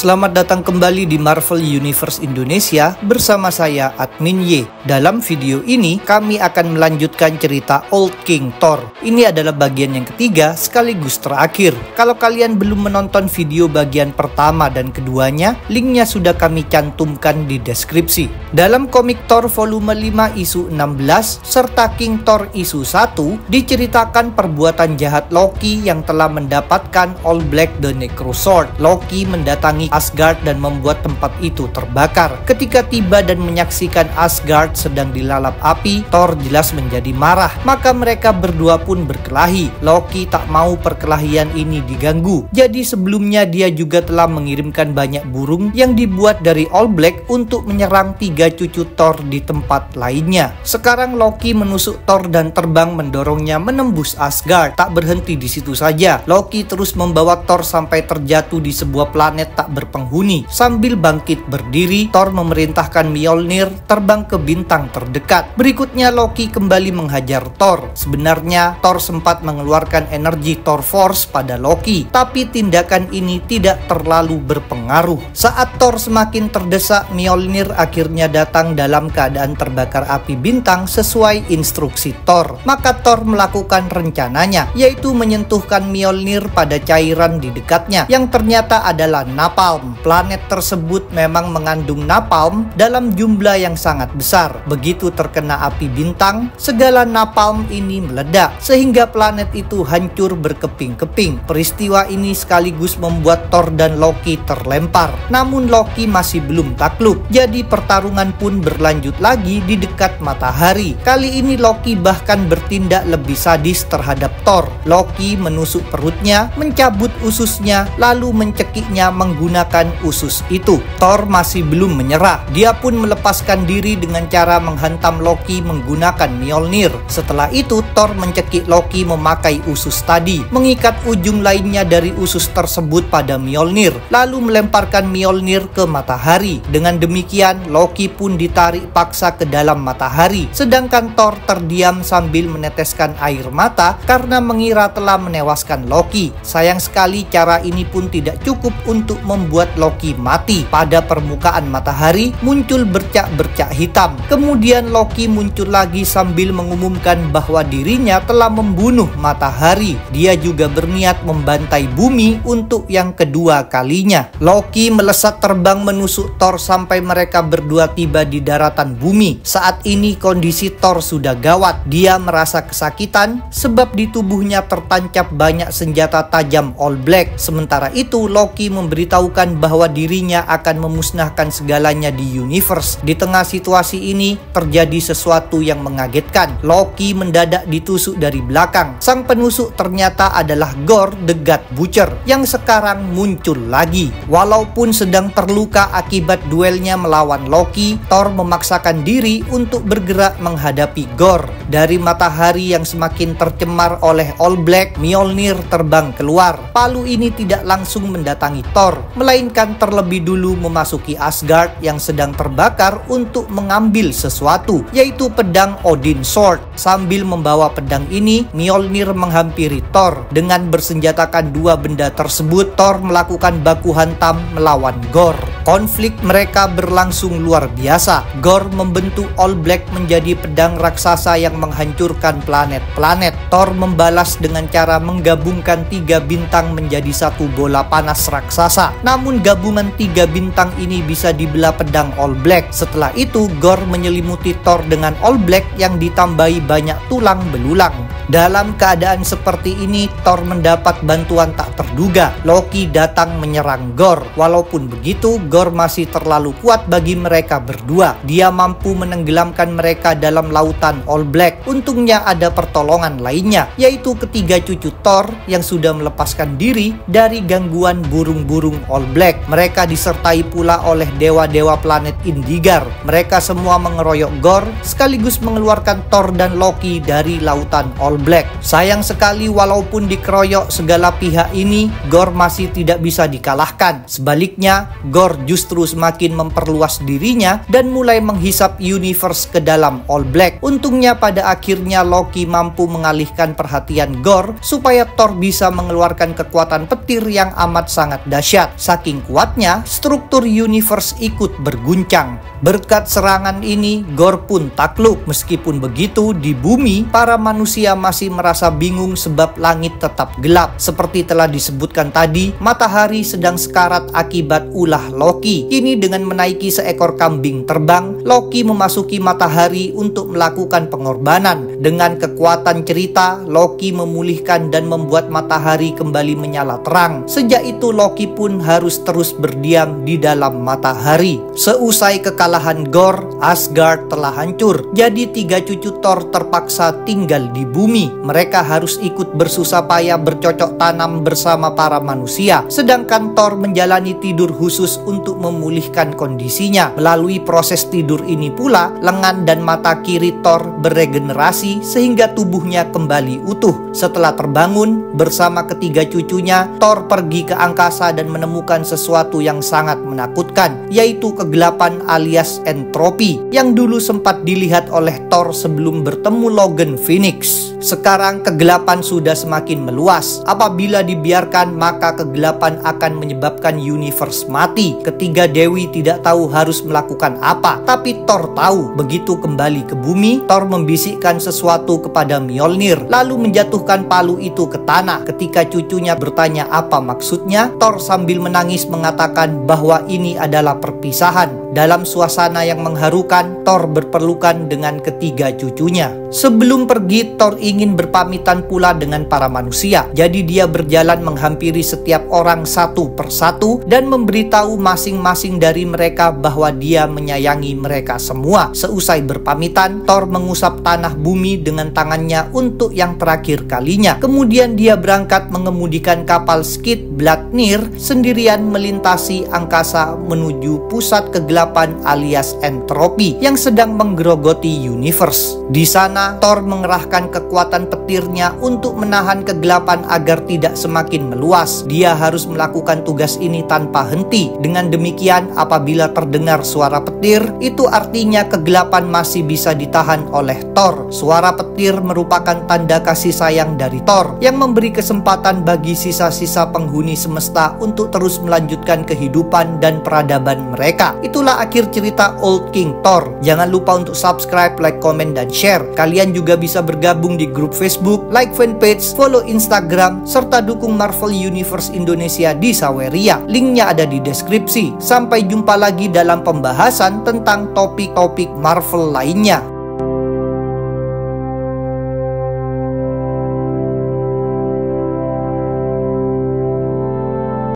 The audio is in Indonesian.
Selamat datang kembali di Marvel Universe Indonesia bersama saya Admin Y. Dalam video ini kami akan melanjutkan cerita Old King Thor. Ini adalah bagian yang ketiga sekaligus terakhir. Kalau kalian belum menonton video bagian pertama dan keduanya, linknya sudah kami cantumkan di deskripsi. Dalam komik Thor volume 5 isu 16 serta King Thor isu 1 diceritakan perbuatan jahat Loki yang telah mendapatkan All Black the Necro Sword. Loki mendatangi Asgard dan membuat tempat itu terbakar. Ketika tiba dan menyaksikan Asgard sedang dilalap api, Thor jelas menjadi marah. Maka mereka berdua pun berkelahi. Loki tak mau perkelahian ini diganggu. Jadi sebelumnya dia juga telah mengirimkan banyak burung yang dibuat dari All Black untuk menyerang 3 cucu Thor di tempat lainnya. Sekarang Loki menusuk Thor dan terbang mendorongnya menembus Asgard. Tak berhenti di situ saja. Loki terus membawa Thor sampai terjatuh di sebuah planet tak berpenghuni. Sambil bangkit berdiri, Thor memerintahkan Mjolnir terbang ke bintang terdekat. Berikutnya Loki kembali menghajar Thor. Sebenarnya Thor sempat mengeluarkan energi Thor Force pada Loki, tapi tindakan ini tidak terlalu berpengaruh. Saat Thor semakin terdesak, Mjolnir akhirnya datang dalam keadaan terbakar api bintang sesuai instruksi Thor. Maka Thor melakukan rencananya, yaitu menyentuhkan Mjolnir pada cairan di dekatnya yang ternyata adalah napalm. Planet tersebut memang mengandung napalm dalam jumlah yang sangat besar. Begitu terkena api bintang, segala napalm ini meledak sehingga planet itu hancur berkeping-keping. Peristiwa ini sekaligus membuat Thor dan Loki terlempar. Namun Loki masih belum takluk. Jadi pertarungan pun berlanjut lagi di dekat matahari. Kali ini Loki bahkan bertindak lebih sadis terhadap Thor. Loki menusuk perutnya, mencabut ususnya, lalu mencekiknya menggunakan usus itu. Thor masih belum menyerah. Dia pun melepaskan diri dengan cara menghantam Loki menggunakan Mjolnir. Setelah itu Thor mencekik Loki memakai usus tadi, mengikat ujung lainnya dari usus tersebut pada Mjolnir, lalu melemparkan Mjolnir ke matahari. Dengan demikian Loki pun ditarik paksa ke dalam matahari, sedangkan Thor terdiam sambil meneteskan air mata karena mengira telah menewaskan Loki. Sayang sekali cara ini pun tidak cukup untuk membuat Loki mati. Pada permukaan matahari muncul bercak-bercak hitam. Kemudian Loki muncul lagi sambil mengumumkan bahwa dirinya telah membunuh matahari. Dia juga berniat membantai bumi untuk yang kedua kalinya. Loki melesat terbang menusuk Thor sampai mereka berdua tiba di daratan bumi. Saat ini kondisi Thor sudah gawat. Dia merasa kesakitan sebab di tubuhnya tertancap banyak senjata tajam All Black. Sementara itu Loki memberitahukan bahwa dirinya akan memusnahkan segalanya di universe. Di tengah situasi ini terjadi sesuatu yang mengagetkan. Loki mendadak ditusuk dari belakang. Sang penusuk ternyata adalah Gorr the God Butcher yang sekarang muncul lagi. Walaupun sedang terluka akibat duelnya melawan Loki, Thor memaksakan diri untuk bergerak menghadapi Gorr. Dari matahari yang semakin tercemar oleh All Black, Mjolnir terbang keluar. Palu ini tidak langsung mendatangi Thor, melainkan terlebih dulu memasuki Asgard yang sedang terbakar untuk mengambil sesuatu, yaitu pedang Odin Sword. Sambil membawa pedang ini, Mjolnir menghampiri Thor. Dengan bersenjatakan dua benda tersebut, Thor melakukan baku hantam melawan Gorr. Konflik mereka berlangsung luar biasa. Gorr membentuk All Black menjadi pedang raksasa yang menghancurkan planet-planet. Thor membalas dengan cara menggabungkan 3 bintang menjadi satu bola panas raksasa. Namun gabungan 3 bintang ini bisa dibelah pedang All Black. Setelah itu Gorr menyelimuti Thor dengan All Black yang ditambahi banyak tulang belulang. Dalam keadaan seperti ini Thor mendapat bantuan tak terduga. Loki datang menyerang Gorr. Walaupun begitu Gorr masih terlalu kuat bagi mereka berdua. Dia mampu menenggelamkan mereka dalam lautan All Black. Untungnya ada pertolongan lainnya, yaitu ketiga cucu Thor yang sudah melepaskan diri dari gangguan burung-burung All Black. Mereka disertai pula oleh dewa-dewa planet Indigar. Mereka semua mengeroyok Gorr sekaligus mengeluarkan Thor dan Loki dari lautan All All Black. Sayang sekali walaupun dikeroyok segala pihak ini, Gorr masih tidak bisa dikalahkan. Sebaliknya, Gorr justru semakin memperluas dirinya dan mulai menghisap universe ke dalam All Black. Untungnya pada akhirnya Loki mampu mengalihkan perhatian Gorr supaya Thor bisa mengeluarkan kekuatan petir yang amat sangat dahsyat. Saking kuatnya, struktur universe ikut berguncang. Berkat serangan ini, Gorr pun takluk. Meskipun begitu, di bumi, para manusia masih merasa bingung sebab langit tetap gelap. Seperti telah disebutkan tadi, matahari sedang sekarat akibat ulah Loki. Kini dengan menaiki seekor kambing terbang, Loki memasuki matahari untuk melakukan pengorbanan. Dengan kekuatan cerita, Loki memulihkan dan membuat matahari kembali menyala terang. Sejak itu Loki pun harus terus berdiam di dalam matahari. Seusai kekalahan Gorr, Asgard telah hancur. Jadi 3 cucu Thor terpaksa tinggal di bumi. Mereka harus ikut bersusah payah bercocok tanam bersama para manusia. Sedangkan Thor menjalani tidur khusus untuk memulihkan kondisinya. Melalui proses tidur ini pula, lengan dan mata kiri Thor beregenerasi sehingga tubuhnya kembali utuh. Setelah terbangun, bersama ketiga cucunya, Thor pergi ke angkasa dan menemukan sesuatu yang sangat menakutkan, yaitu kegelapan alias entropi yang dulu sempat dilihat oleh Thor sebelum bertemu Logan Phoenix. Sekarang kegelapan sudah semakin meluas. Apabila dibiarkan, maka kegelapan akan menyebabkan universe mati. Ketiga dewi tidak tahu harus melakukan apa, tapi Thor tahu. Begitu kembali ke bumi, Thor membisikkan sesuatu kepada Mjolnir, lalu menjatuhkan palu itu ke tanah. Ketika cucunya bertanya apa maksudnya, Thor sambil menangis mengatakan bahwa ini adalah perpisahan. Dalam suasana yang mengharukan, Thor berpelukan dengan ketiga cucunya. Sebelum pergi, Thor ingin berpamitan pula dengan para manusia. Jadi dia berjalan menghampiri setiap orang satu persatu dan memberitahu masing-masing dari mereka bahwa dia menyayangi mereka semua. Seusai berpamitan, Thor mengusap tanah bumi dengan tangannya untuk yang terakhir kalinya. Kemudian dia berangkat mengemudikan kapal Skid Blatnir sendirian melintasi angkasa menuju pusat kegelapan alias entropi yang sedang menggerogoti universe. Di sana, Thor mengerahkan kekuatan petirnya untuk menahan kegelapan agar tidak semakin meluas. Dia harus melakukan tugas ini tanpa henti. Dengan demikian, apabila terdengar suara petir, itu artinya kegelapan masih bisa ditahan oleh Thor. Suara petir merupakan tanda kasih sayang dari Thor yang memberi kesempatan bagi sisa-sisa penghuni semesta untuk terus melanjutkan kehidupan dan peradaban mereka. Itulah akhir cerita Old King Thor. Jangan lupa untuk subscribe, like, komen, dan share. Kalian juga bisa bergabung di grup Facebook, like fanpage, follow Instagram, serta dukung Marvel Universe Indonesia di Saweria. Linknya ada di deskripsi. Sampai jumpa lagi dalam pembahasan tentang topik-topik Marvel lainnya.